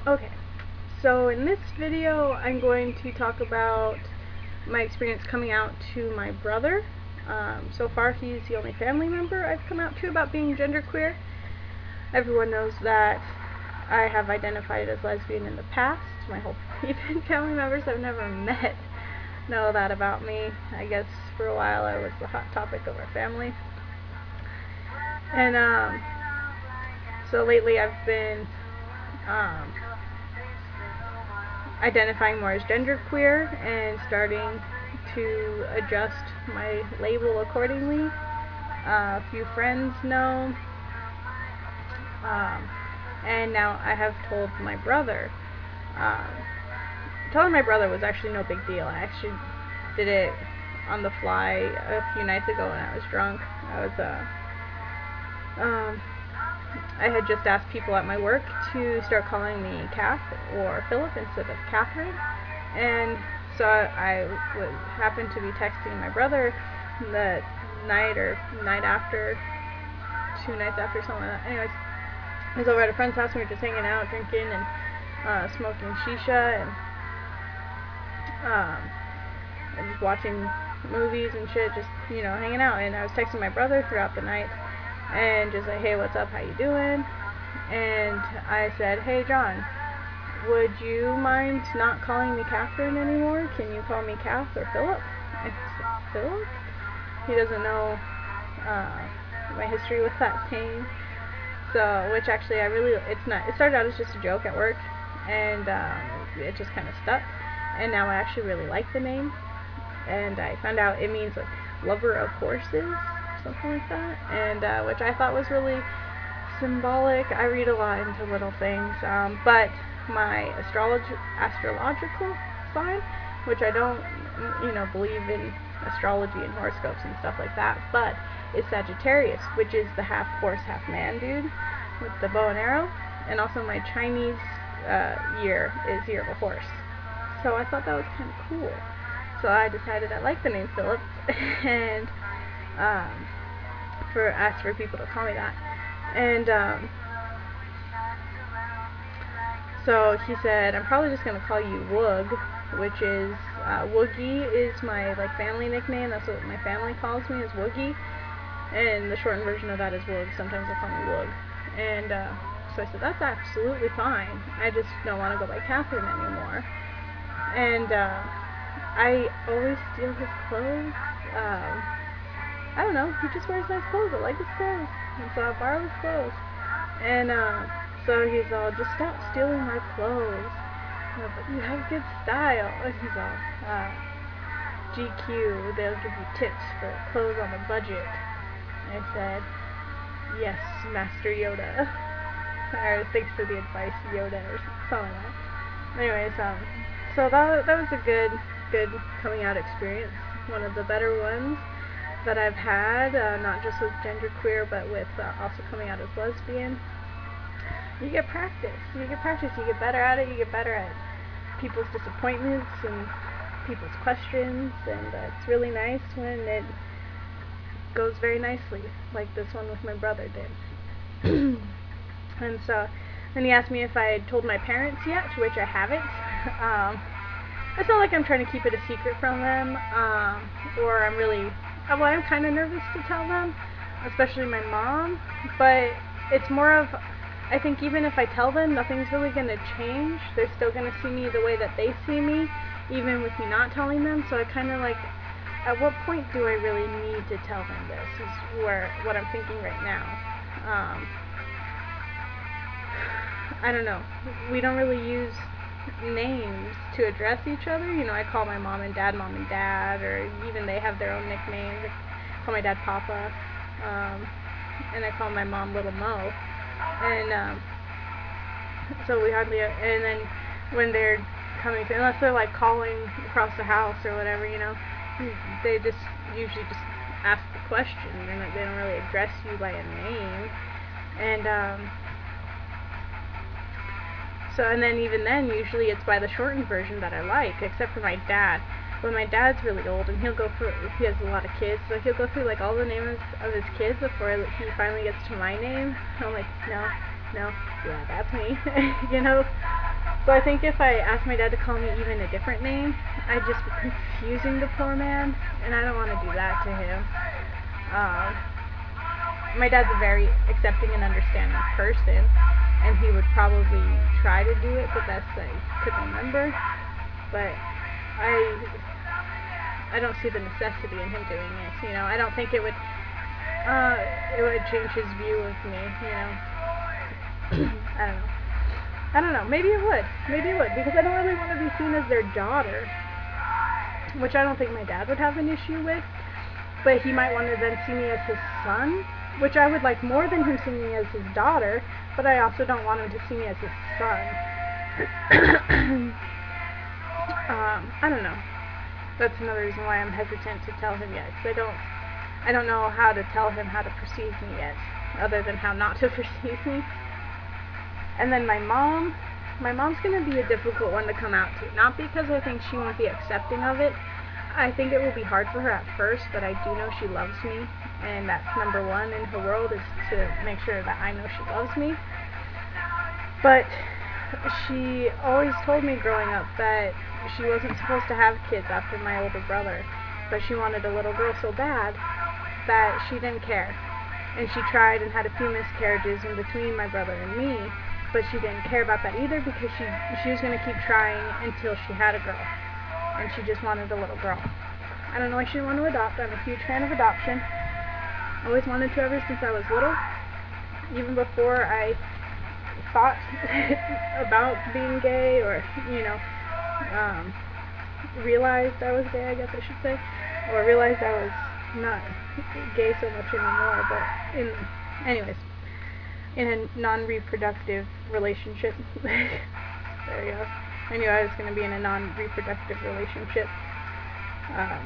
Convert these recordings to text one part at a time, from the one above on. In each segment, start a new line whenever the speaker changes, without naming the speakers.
Okay, so in this video I'm going to talk about my experience coming out to my brother. So far he's the only family member I've come out to about being genderqueer. Everyone knows that I have identified as lesbian in the past. My whole even family members I've never met know that about me. I guess for a while I was the hot topic of our family. And so lately I've been identifying more as genderqueer and starting to adjust my label accordingly. A few friends know, and now I have told my brother. Telling my brother was actually no big deal. I actually did it on the fly a few nights ago when I was drunk. I had just asked people at my work to start calling me Kath or Philip instead of Catherine, and so I happened to be texting my brother that night or night after, 2 nights after, something like that. Anyways, I was over at a friend's house and we were just hanging out, drinking and smoking shisha and just watching movies and shit, just, you know, hanging out. And I was texting my brother throughout the night and just like, hey, what's up, how you doing? And I said, hey John, would you mind not calling me Catherine anymore? Can you call me Kath or Philip? And he said, Philip? He doesn't know my history with that name. So, which actually it started out as just a joke at work, and it just kind of stuck, and now I actually really like the name, and I found out it means like lover of horses, something like that, and which I thought was really symbolic. I read a lot into little things, but my astrological sign, which I don't, believe in astrology and horoscopes and stuff like that, but is Sagittarius, which is the half horse, half man dude with the bow and arrow, and also my Chinese year is year of a horse. So I thought that was kind of cool. So I decided I like the name Philip, and asked for people to call me that. And so he said, I'm probably just gonna call you Woog, which is Woogie is my family nickname. That's what my family calls me, is Woogie. And the shortened version of that is Woog. Sometimes they call me Woog. And so I said, that's absolutely fine. I just don't want to go by Catherine anymore. And I always steal his clothes. I don't know. He just wears nice clothes. I like his clothes. And so I borrow his clothes. And so he's all, just stop stealing my clothes. But you have good style. And he's all, GQ, they'll give you tips for clothes on a budget. I said, yes, Master Yoda. Or thanks for the advice, Yoda, or something like that. Anyways, so that was a good coming out experience. One of the better ones that I've had, not just with genderqueer, but with also coming out as lesbian. You get practice. You get better at it. You get better at people's disappointments and people's questions, and it's really nice when it goes very nicely, like this one with my brother did. And so then he asked me if I had told my parents yet, which I haven't. It's not like I'm trying to keep it a secret from them, or I'm kind of nervous to tell them, especially my mom, but it's more of, I think even if I tell them, nothing's really going to change. They're still going to see me the way that they see me, even with me not telling them. So I kind of at what point do I really need to tell them this, is what I'm thinking right now. I don't know. We don't really use names to address each other. I call my mom and dad, or even they have their own nicknames. I call my dad Papa, and I call my mom Little Mo. And so we hardly, and then when they're coming to, unless they're calling across the house or whatever, they just usually just ask the question, and they don't really address you by a name. And and then even then, usually it's by the shortened version that I like, except for my dad. But my dad's really old, and he has a lot of kids, so he'll go through all the names of his kids before he finally gets to my name. I'm like, no, yeah, that's me, So I think if I asked my dad to call me even a different name, I'd just be confusing the poor man, and I don't want to do that to him. My dad's a very accepting and understanding person, and he would probably try to do it the best that he could remember, but I don't see the necessity in him doing it. You know, I don't think it would change his view of me. You know, I don't know. Maybe it would. Maybe it would, because I don't really want to be seen as their daughter, which I don't think my dad would have an issue with. But he might want to then see me as his son, which I would like more than him seeing me as his daughter. But I also don't want him to see me as his son. I don't know. That's another reason why I'm hesitant to tell him yet, because I don't know how to tell him how to perceive me yet, other than how not to perceive me. And then my mom's going to be a difficult one to come out to. Not because I think she won't be accepting of it. I think it will be hard for her at first, but I do know she loves me. And that's number one in her world, is to make sure that I know she loves me. But she always told me growing up that she wasn't supposed to have kids after my older brother. But she wanted a little girl so bad that she didn't care. And she tried and had a few miscarriages in between my brother and me. But she didn't care about that either, because she was going to keep trying until she had a girl. And she just wanted a little girl. I don't know why she didn't want to adopt. I'm a huge fan of adoption. Always wanted to ever since I was little. Even before I thought about being gay, or, you know, realized I was gay, I guess I should say. Or realized I was not gay so much anymore. But anyways. In a non-reproductive relationship. There you go. I knew I was going to be in a non-reproductive relationship. I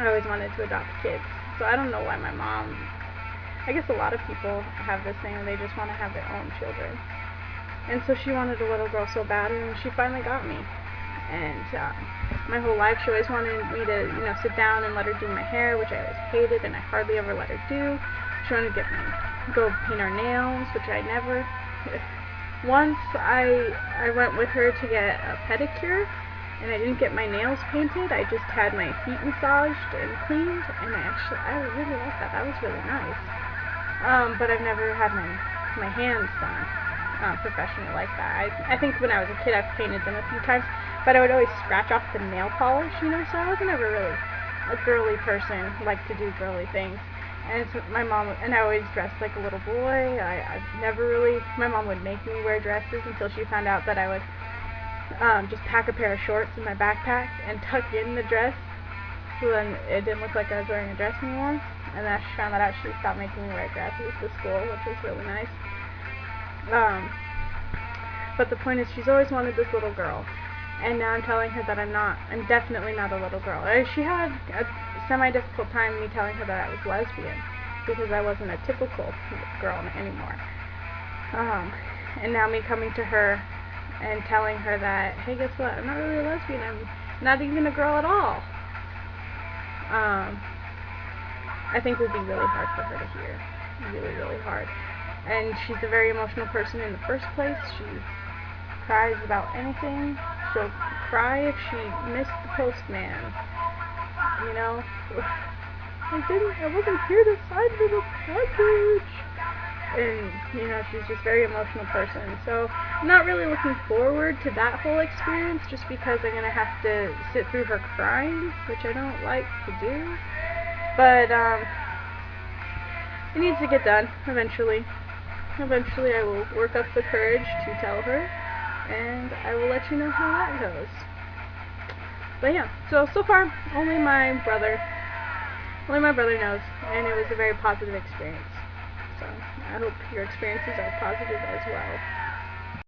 always wanted to adopt kids. So I don't know why my mom... I guess a lot of people have this thing where they just want to have their own children. And so she wanted a little girl so bad, and she finally got me. And my whole life she always wanted me to, you know, sit down and let her do my hair, which I always hated, and I hardly ever let her do. She wanted to go paint our nails, which I never. Once I went with her to get a pedicure, and I didn't get my nails painted. I just had my feet massaged and cleaned, and I really liked that. That was really nice. But I've never had my hands done professionally like that. I think when I was a kid I painted them a few times, but I would always scratch off the nail polish, you know. So I wasn't ever really a girly person, like to do girly things. And so my mom, and I always dressed like a little boy. I've never really, my mom would make me wear dresses until she found out that I would just pack a pair of shorts in my backpack and tuck in the dress, so then it didn't look like I was wearing a dress anymore. And then after she found that out, she stopped making me wear dresses to school, which was really nice. But the point is, she's always wanted this little girl, and now I'm telling her that I'm definitely not a little girl. She had a semi-difficult time me telling her that I was lesbian, because I wasn't a typical girl anymore. And now me coming to her and telling her that, hey, guess what, I'm not really a lesbian, I'm not even a girl at all, I think will be really hard for her to hear. Really, really hard. And she's a very emotional person in the first place. She cries about anything. She'll cry if she missed the postman. You know, I wasn't here to sign for the package. And, you know, she's just a very emotional person. So I'm not really looking forward to that whole experience, just because I'm going to have to sit through her crying, which I don't like to do. But it needs to get done eventually. Eventually I will work up the courage to tell her, and I will let you know how that goes. But yeah, so far only my brother knows, and it was a very positive experience. So I hope your experiences are positive as well.